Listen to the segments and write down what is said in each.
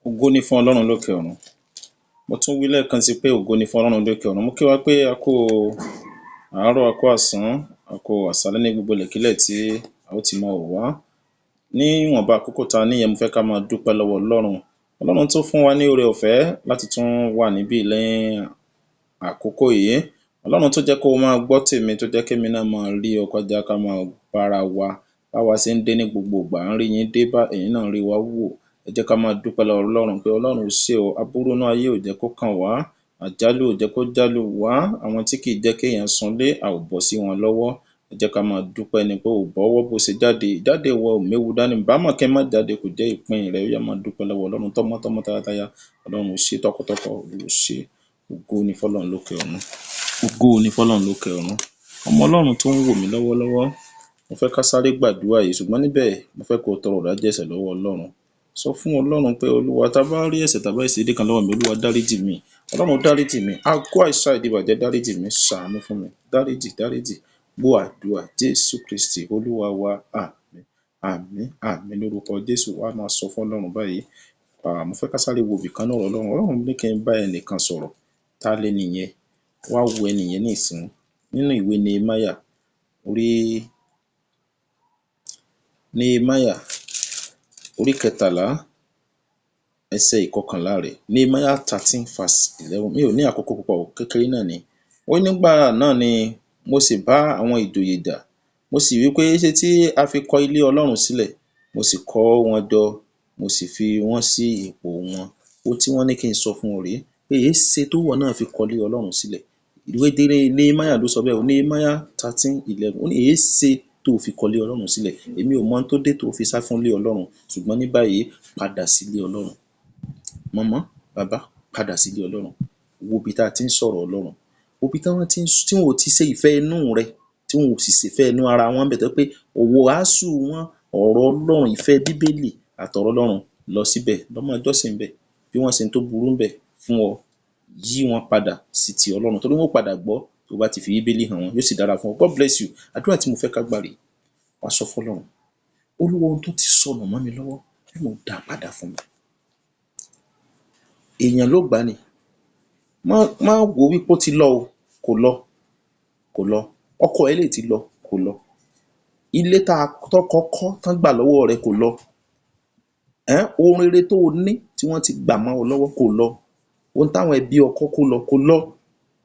Ògo ni fún Ọlọ́run lókè ọ̀run. Mo tún wí lẹ́ẹ̀kan sí pé ògo ni fún Ọlọ́run lókè ọ̀run. Mo kí wa pé a kú àárọ̀, a kú ọ̀sán, a kú àṣálẹ́ ní gbogbo ilẹ̀kílẹ̀ tí a ó ti máa wò wá. Ní ìwọ̀nba àkókò ta ní yẹn, mo fẹ́ ká máa dúpẹ́ lọ́wọ́ Ọlọ́run. Ọlọ́run tó fún wa ní oore ọ̀fẹ́ láti tún wà níbí lẹ́yìn àkókò yìí. Ọlọ́run tó jẹ́ kó máa gbọ́ tèmi, tó jẹ́ kémi náà máa rí ọ kọjá, ká máa bára wa. Báwa ṣe ń dé ní gbogbo ìgbà, à ń rí yín dé bá, ẹ̀yin náà ń rí wa wò. Ẹ jẹ́ ká máa dúpẹ́ lọ́wọ́ Ọlọ́run pé Ọlọ́run ò ṣe o, aburú inú ayé ò jẹ́ kó kàn wá, àjálù ò jẹ́ kó jálù wá, àwọn tí kì í jẹ́ kéèyàn sunlé, a ò bọ́ sí wọn lọ́wọ́. Ẹ jẹ́ ká máa dúpẹ́ ni pé ò bọ́wọ́ bó ṣe jáde, ìjáde wa ò méwu dání, ǹbá mọ̀ kí n má jáde kò jẹ́ ìpín rẹ̀. Ó yá máa dúpẹ́ lọ́wọ́ Ọlọ́run tọmọtọmọ tayátayá. Ọlọ́run ò ṣe tọkàntọkàn, ò ṣe. Ògo ni fọ́lọ́run lókè ọ̀run. Ògo ni fọ́lọ́run lókè ọ̀run. Ọmọ Ọlọ́run tó ń wò mí lọ́wọ́lọ́wọ́, mo fẹ́ ká sáré gbàdúrà yìí, ṣùgbọ́n níbẹ̀ mo fẹ́ kó tọrọ ìdáríjì ẹ̀ṣẹ̀ lọ́wọ́ Ọlọ́run. Sọ fún Ọlọ́run pé Olúwa, tá bá rí ẹ̀ṣẹ̀ tàbí àìṣedéédé kan lọ́wọ́ mi, Olúwa dáríjì mi. Ọlọ́run dáríjì mi. Àgọ́ àìsàn ìdíbàjẹ́ dáríjì mi. Ṣàánú fún mi. Dáríjì. Gbọ́ àdúrà Jésù Kristi Olúwa wa. Àmín. Àmín. Àmín lórúkọ Jésù. Wá máa sọ fún Ọlọ́run báyìí. Mo fẹ́ ká sáré wo ibìkan náà Ọlọ́run. Ọlọ́run ní kí n bá ẹnìkan sọ̀rọ̀. Ta lẹni yẹn? Wá wo ẹni yẹn ní ìsìn. Nínú ìwé Nehemiah orí 13 ẹsẹ̀ 11 rẹ̀. Nehemiah 13:11. Mi ò ní àkókò púpọ̀, kékeré náà ni. Ó nígbà náà ni mo sì bá àwọn ìjòyè jà. Mo sì wí pé ṣé tí a fi kọ́ ilé Ọlọ́run sílẹ̀, mo sì kó wọn jọ, mo sì fi wọ́n sí ipò wọn. Ohun tí wọ́n ní kí n sọ fún ọ rèé, pé èéṣe tó wọ̀ náà fi kọ́ ilé Ọlọ́run sílẹ̀. Ìwé Nehemiah ló sọ bẹ́ẹ̀ o. Nehemiah 13:11. Ó ní èéṣe tó fi kọ́ ilé Ọlọ́run sílẹ̀. Èmi ò mọ ohun tó dé tó fi sá fún ilé Ọlọ́run, ṣùgbọ́n ní báyìí padà sí ilé Ọlọ́run. Màmá, bàbá, padà sí ilé Ọlọ́run. Wo ibi tá a ti ń sọ̀rọ̀ Ọlọ́run. Wo ibi tí wọ́n ti ṣe ìfẹ́ inú rẹ, tí wọn ò sì ṣèfẹ́ inú ara wọn bẹ̀, tó pé òwò àásù wọn, ọ̀rọ̀ Ọlọ́run, ìfẹ́ Bíbélì àtọ̀rọ̀ Ọlọ́run lọ síbẹ̀, lọ máa jọ́sìn ńbẹ̀. Bí wọ́n ṣe ń tó burú ńbẹ̀ fún ọ, yí wọn padà sí ti Ọlọ́run, torí wọn ó padà gbọ́ tó bá ti fi Bíbélì hàn wọn, yóò sì dára fún ọ. God bless you. Àdúrà tí mo fẹ́ ká gbà rèé. Wá sọ fún Ọlọ́run. Olúwa, ohun tó ti sọnù mọ́ mi lọ́wọ́, mo dá padà fún mi. Èèyàn ló gbà ni. Má wò wípé ó ti lọ o, kò lọ. Ọkọ ẹ lè ti lọ, kò lọ. Ilé tọ́kọ kọ́ tán gbà lọ́wọ́ rẹ kò lọ. Ohun rere tó o ní tí wọ́n ti gbà mọ́ ọ lọ́wọ́ kò lọ. Ohun táwọn ẹbí ọkọ kó lọ kò lọ.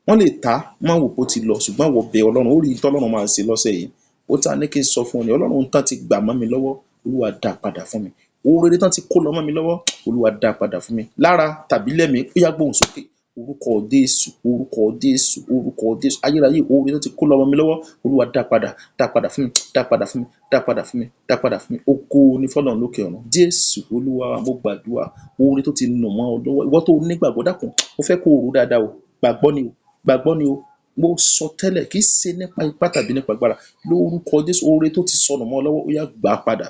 Wọ́n lè tà á, má wò pé ó ti lọ, ṣùgbọ́n wọ bẹ Ọlọ́run. Ó rí i tọ́lọ́run máa ṣe lọ́sẹ̀ yìí. Ó ta ní kí n sọ fún ọ ní Ọlọ́run tán ti gbà mọ́ mi lọ́wọ́, Olúwa dá padà fún mi. Ohun rere tán ti kó lọ mọ́ mi lọ́wọ́, Olúwa dá padà fún mi. Lára tàbí lẹ́mìí, ó yá gbóhùn sókè. Orúkọ Jésù, orúkọ Jésù, orúkọ Jésù. Ayérayé, ohun rere tán ti kó lọ mọ́ mi lọ́wọ́, Olúwa dá padà fún mi, dá padà fún mi, dá padà fún mi, dá padà fún mi. Ògo ni fọ́lọ́run lókè ọ̀run. Jésù Olúwa, mo gbàdúrà. Ohun rere tó ti nù mọ́ ọ lọ́wọ́, ìwọ tó nígbàgbọ́, dákun, mo fẹ́ kó o rò dáadáa o. Gbàgbọ́ ni o. Mo sọ tẹ́lẹ̀, kì í ṣe nípa ipá tàbí nípa agbára. Lórúkọ Jésù, ohun rere tó ti sọnù mọ́ ọ lọ́wọ́, ó yá gbà padà.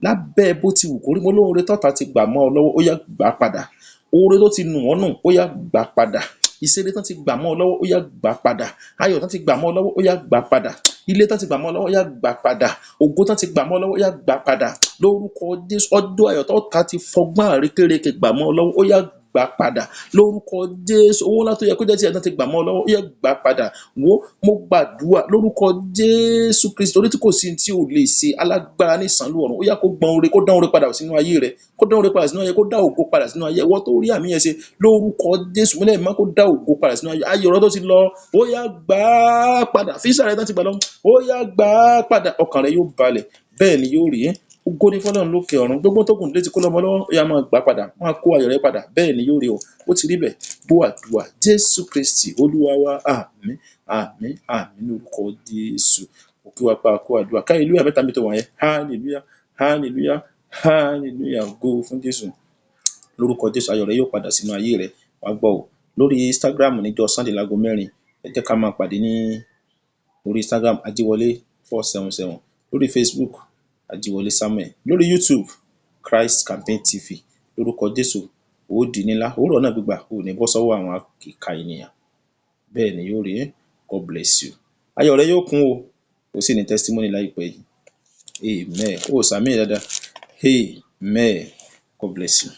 Lábẹ́ bó ti wù kó rí, mo lóhun rere tọ́ta ti gbà mọ́ ọ lọ́wọ́, ó yá gbà padà. Ohun rere tó ti nù ọ́ nù, ó yá gbà padà. Ìṣeré tán ti gbà mọ́ ọ lọ́wọ́, ó yá gbà padà. Ayọ̀ tán ti gbà mọ́ ọ lọ́wọ́, ó yá gbà padà. Ilé tán ti gbà mọ́ ọ lọ́wọ́, ó yá gbà padà. Ògo tán ti gbà mọ́ ọ lọ́wọ́, ó yá gbà padà. Lórúkọ Jésù, ọjọ́ ayọ̀ tọ́ta ti fọgbọ́n àrékérekè gbà mọ́ ọ lọ́wọ́, ó yá gbà padà. Lórúkọ Jésù, owó ńlá tó yẹ kó jẹ́ tiẹ̀ tán ti gbà mọ́ ọ lọ́wọ́, ó yá gbà padà. Mo gbàdúrà lórúkọ Jésù Kristi, torí tí kò sí tí ò lè ṣe, alágbára ní ìsànlú ọ̀run, ó yá kó gbọ́n ore, kó dán ore padà sínú ayé rẹ̀, kó dán ore padà sínú ayé, kó dá ògo padà sínú ayé. Ìwọ tó rí àmì yẹn ṣe, lórúkọ Jésù, mo lẹ́yìn má kó dá ògo padà sínú ayé. Ayọ̀ rẹ tó ti lọ, ó yá gbà padà. Físà rẹ tán ti gbà lọ, ó yá gbà padà. Ọkàn rẹ yóò balẹ̀, bẹ́ẹ̀ ni yóò rí. Ògo ni fọ́lọ́run lókè ọ̀run. Gbogbo tó kù létí kó lọ́mọ lọ́wọ́, ó yá máa gbà padà. Máa kó ayọ̀ rẹ padà, bẹ́ẹ̀ ni yóò rí o. Ó ti rí bẹ́ẹ̀. Gbọ́ àdúrà Jésù Kristi Olúwa wa. Àmín. Àmín. Àmín lórúkọ Jésù. Òkè wa pa àkó àdúrà. Ká hallelujah mẹ́ta mi tó wà yẹn. Hallelujah, hallelujah, hallelujah. Ògo fún Jésù. Lórúkọ Jésù, ayọ̀ rẹ yóò padà sínú ayé rẹ. Wá gbọ́ o. Lórí Instagram níjọ́ Sunday láago 4, ẹ jẹ́ ká máa pàdé ní orí Instagram Ajíwọlé 477. Lórí Facebook Ajíwọlé Samuel. Lórí YouTube Christ Campaign TV. Lórúkọ Jésù, ó di nílá. Òwúrọ̀ náà gbígbà, ò ní bọ́ sọ́wọ́ àwọn ìkà ènìyàn. Bẹ́ẹ̀ ni yóò rí. God bless you. Ayọ̀ rẹ yóò kún o. Ó sì ní testimony láìpẹ́ yìí. Amen. Ó sàmì dáadáa. Amen. God bless you.